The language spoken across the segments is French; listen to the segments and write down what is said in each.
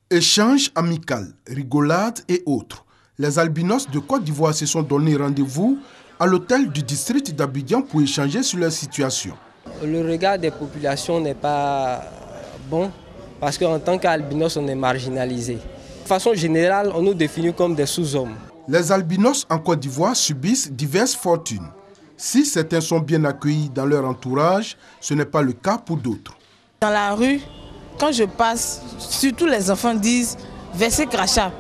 Échanges amicaux, rigolades et autres. Les albinos de Côte d'Ivoire se sont donné rendez-vous à l'hôtel du district d'Abidjan pour échanger sur leur situation. Le regard des populations n'est pas bon parce qu'en tant qu'albinos, on est marginalisé. De façon générale, on nous définit comme des sous-hommes. Les albinos en Côte d'Ivoire subissent diverses fortunes. Si certains sont bien accueillis dans leur entourage, ce n'est pas le cas pour d'autres. Dans la rue, quand je passe, surtout les enfants disent « verser crachat ».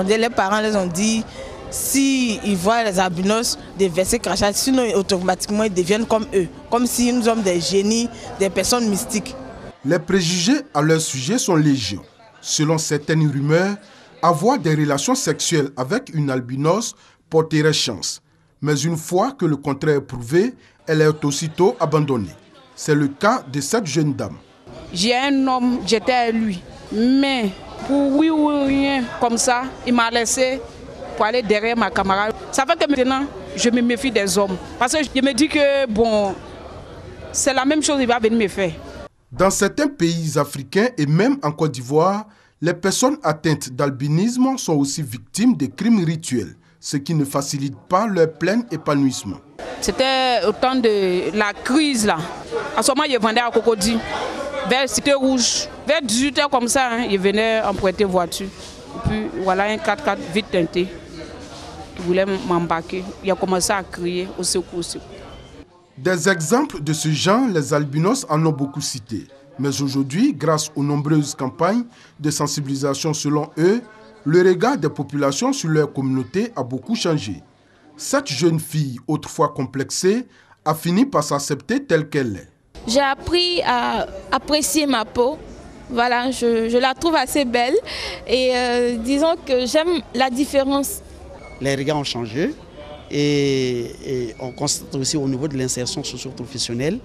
Les parents les ont dit s'ils voient les albinos de verser crachat, sinon automatiquement ils deviennent comme eux, comme si nous sommes des génies, des personnes mystiques. Les préjugés à leur sujet sont légion. Selon certaines rumeurs, avoir des relations sexuelles avec une albinos porterait chance. Mais une fois que le contraire est prouvé, elle est aussitôt abandonnée. C'est le cas de cette jeune dame. J'ai un homme, j'étais à lui. Mais pour oui ou rien comme ça, il m'a laissé pour aller derrière ma camarade. Ça fait que maintenant, je me méfie des hommes. Parce que je me dis que bon, c'est la même chose qu'il va venir me faire. Dans certains pays africains et même en Côte d'Ivoire, les personnes atteintes d'albinisme sont aussi victimes de crimes rituels, ce qui ne facilite pas leur plein épanouissement. C'était au temps de la crise là. En ce moment, je vendais à Cocody, vers Cité Rouge. Vers 18h comme ça, hein, il venait emprunter voiture. Et puis voilà un 4x4 vite teinté qui voulait m'embarquer. Il a commencé à crier au secours, au secours. Des exemples de ce genre, les albinos en ont beaucoup cité. Mais aujourd'hui, grâce aux nombreuses campagnes de sensibilisation selon eux, le regard des populations sur leur communauté a beaucoup changé. Cette jeune fille, autrefois complexée, a fini par s'accepter telle qu'elle est. J'ai appris à apprécier ma peau. Voilà, je la trouve assez belle et disons que j'aime la différence. Les regards ont changé et on constate aussi au niveau de l'insertion socio-professionnelle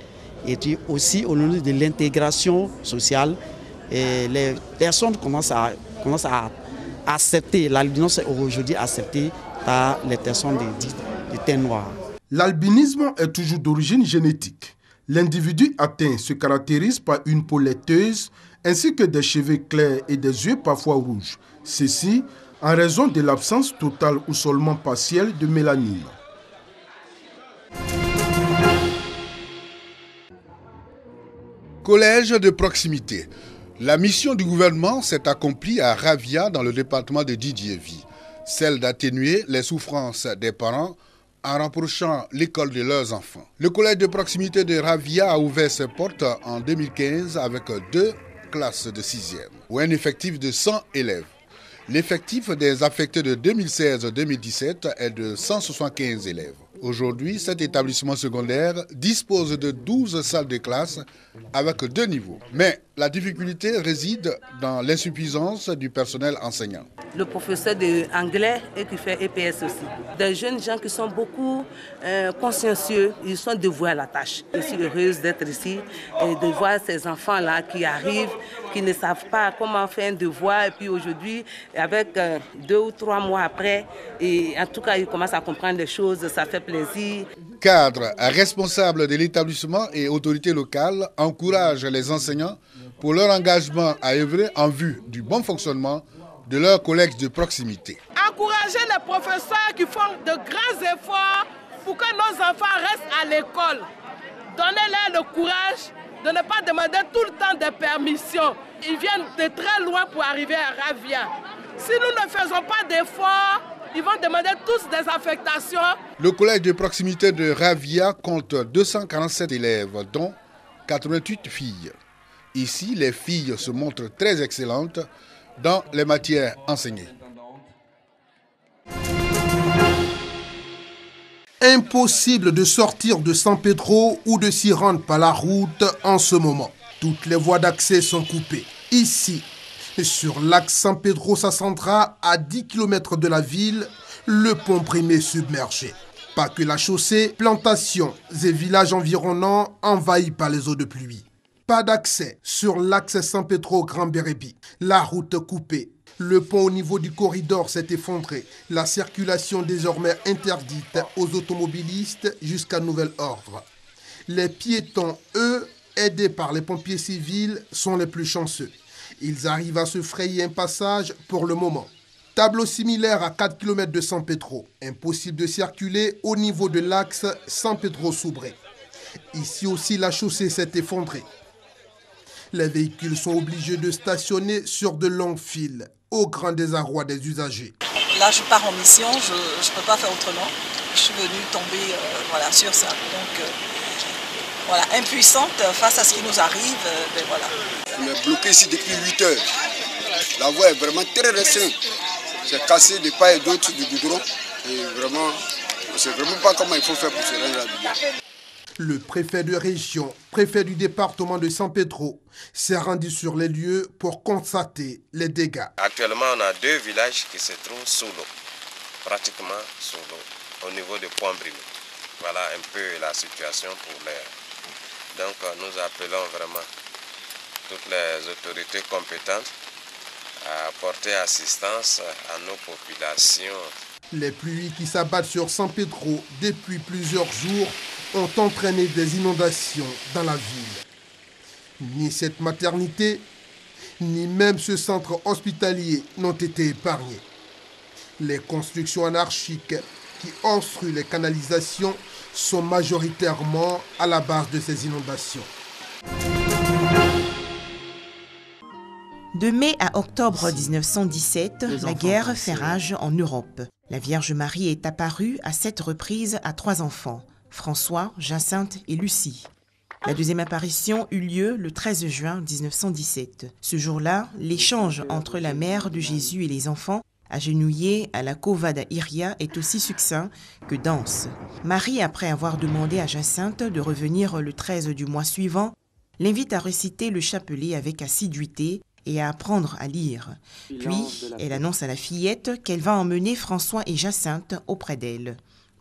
et puis aussi au niveau de l'intégration sociale. Et les personnes commencent à accepter, l'albinisme est aujourd'hui accepté par les personnes de teint noir. L'albinisme est toujours d'origine génétique. L'individu atteint se caractérise par une peau laiteuse ainsi que des cheveux clairs et des yeux parfois rouges. Ceci en raison de l'absence totale ou seulement partielle de mélanine. Collège de proximité. La mission du gouvernement s'est accomplie à Ravia dans le département de Didiévi, celle d'atténuer les souffrances des parents en rapprochant l'école de leurs enfants. Le collège de proximité de Ravia a ouvert ses portes en 2015 avec 2 classes de 6e, ou un effectif de 100 élèves. L'effectif des affectés de 2016-2017 est de 175 élèves. Aujourd'hui, cet établissement secondaire dispose de 12 salles de classe avec 2 niveaux. Mais la difficulté réside dans l'insuffisance du personnel enseignant. Le professeur d'anglais et qui fait EPS aussi. Des jeunes gens qui sont beaucoup consciencieux, ils sont dévoués à la tâche. Je suis heureuse d'être ici et de voir ces enfants-là qui arrivent, qui ne savent pas comment faire un devoir. Et puis aujourd'hui, avec 2 ou 3 mois après, et en tout cas, ils commencent à comprendre des choses, ça fait plaisir. Cadres, responsables de l'établissement et autorités locales encouragent les enseignants pour leur engagement à œuvrer en vue du bon fonctionnement de leurs collègues de proximité. Encourager les professeurs qui font de grands efforts pour que nos enfants restent à l'école. Donnez-leur le courage de ne pas demander tout le temps des permissions. Ils viennent de très loin pour arriver à Ravia. Si nous ne faisons pas d'efforts, ils vont demander tous des affectations. Le collège de proximité de Ravia compte 247 élèves, dont 88 filles. Ici, les filles se montrent très excellentes dans les matières enseignées. Impossible de sortir de San Pedro ou de s'y rendre par la route en ce moment. Toutes les voies d'accès sont coupées. Ici, sur l'axe San Pedro Sassandra, à 10 km de la ville, le pont Primé submergé. Pas que la chaussée, plantations et villages environnants envahis par les eaux de pluie. Pas d'accès sur l'axe San Pedro Grand Bérébi. La route coupée. Le pont au niveau du corridor s'est effondré. La circulation désormais interdite aux automobilistes jusqu'à nouvel ordre. Les piétons, eux, aidés par les pompiers civils, sont les plus chanceux. Ils arrivent à se frayer un passage pour le moment. Tableau similaire à 4 km de San Pedro. Impossible de circuler au niveau de l'axe San Pedro-Subre. Ici aussi, la chaussée s'est effondrée. Les véhicules sont obligés de stationner sur de longues files, au grand désarroi des usagers. Là, je pars en mission, je ne peux pas faire autrement. Je suis venue tomber sur ça. Donc, impuissante face à ce qui nous arrive. Voilà. On est bloqué ici depuis 8 heures. La voie est vraiment très restreinte. C'est cassé de part et d'autre du goudron. Et vraiment, on ne sait vraiment pas comment il faut faire pour se rendre là-dedans. Le préfet de région, préfet du département de San Pedro, s'est rendu sur les lieux pour constater les dégâts. Actuellement, on a 2 villages qui se trouvent sous l'eau, pratiquement sous l'eau, au niveau de Point Brûlé. Voilà un peu la situation pour l'air. Donc nous appelons vraiment toutes les autorités compétentes à apporter assistance à nos populations. Les pluies qui s'abattent sur San Pedro depuis plusieurs jours ont entraîné des inondations dans la ville. Ni cette maternité, ni même ce centre hospitalier n'ont été épargnés. Les constructions anarchiques qui obstruent les canalisations sont majoritairement à la base de ces inondations. De mai à octobre 1917, la guerre fait rage en Europe. La Vierge Marie est apparue à 7 reprises à 3 enfants, François, Jacinthe et Lucie. La deuxième apparition eut lieu le 13 juin 1917. Ce jour-là, l'échange entre la mère de Jésus et les enfants, agenouillés à la Cova da Iria, est aussi succinct que dense. Marie, après avoir demandé à Jacinthe de revenir le 13 du mois suivant, l'invite à réciter le chapelet avec assiduité et à apprendre à lire. Puis, elle annonce à la fillette qu'elle va emmener François et Jacinthe auprès d'elle.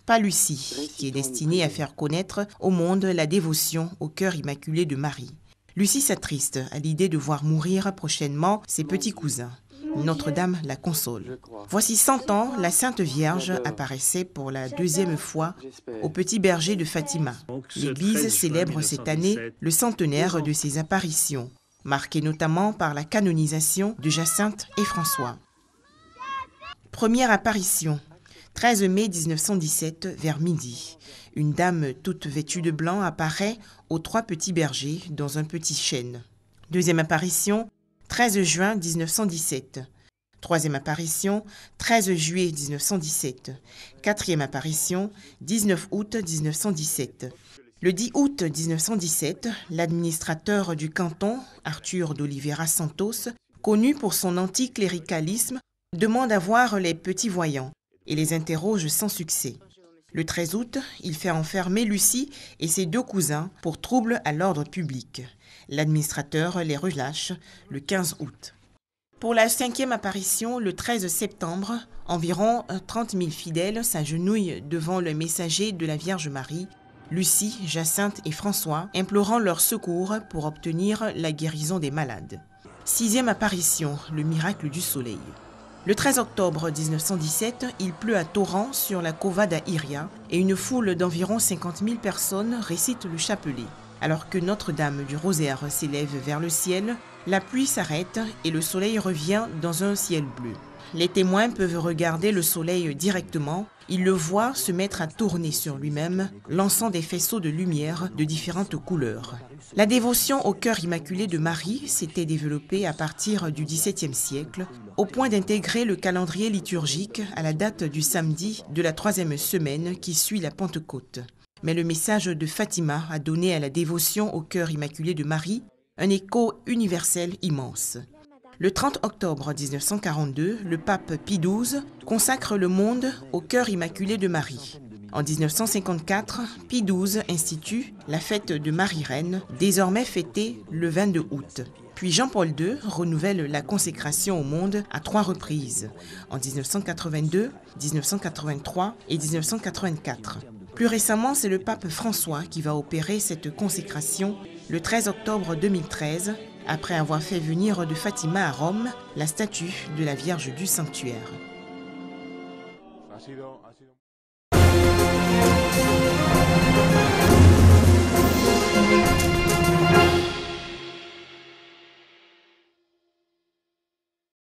Pas Lucie, qui est destinée à faire connaître au monde la dévotion au cœur immaculé de Marie. Lucie s'attriste à l'idée de voir mourir prochainement ses petits cousins. Notre-Dame la console. Voici 100 ans, la Sainte Vierge apparaissait pour la 2e fois au petit berger de Fatima. L'Église célèbre cette année le centenaire de ses apparitions, marqué notamment par la canonisation de Jacinthe et François. Première apparition, 13 mai 1917, vers midi. Une dame toute vêtue de blanc apparaît aux 3 petits bergers dans un petit chêne. Deuxième apparition, 13 juin 1917. Troisième apparition, 13 juillet 1917. Quatrième apparition, 19 août 1917. Le 10 août 1917, l'administrateur du canton, Arthur d'Oliveira Santos, connu pour son anticléricalisme, demande à voir les petits voyants et les interroge sans succès. Le 13 août, il fait enfermer Lucie et ses 2 cousins pour trouble à l'ordre public. L'administrateur les relâche le 15 août. Pour la 5e apparition, le 13 septembre, environ 30 000 fidèles s'agenouillent devant le messager de la Vierge Marie, Lucie, Jacinthe et François, implorant leur secours pour obtenir la guérison des malades. 6e apparition, le miracle du soleil. Le 13 octobre 1917, il pleut à torrents sur la Cova da Iria et une foule d'environ 50 000 personnes récite le chapelet. Alors que Notre-Dame du Rosaire s'élève vers le ciel, la pluie s'arrête et le soleil revient dans un ciel bleu. Les témoins peuvent regarder le soleil directement. Ils le voient se mettre à tourner sur lui-même, lançant des faisceaux de lumière de différentes couleurs. La dévotion au cœur immaculé de Marie s'était développée à partir du XVIIe siècle, au point d'intégrer le calendrier liturgique à la date du samedi de la 3e semaine qui suit la Pentecôte. Mais le message de Fatima a donné à la dévotion au cœur immaculé de Marie un écho universel immense. Le 30 octobre 1942, le pape Pie XII consacre le monde au cœur immaculé de Marie. En 1954, Pie XII institue la fête de Marie-Reine, désormais fêtée le 22 août. Puis Jean-Paul II renouvelle la consécration au monde à 3 reprises, en 1982, 1983 et 1984. Plus récemment, c'est le pape François qui va opérer cette consécration le 13 octobre 2013, après avoir fait venir de Fatima à Rome la statue de la Vierge du Sanctuaire.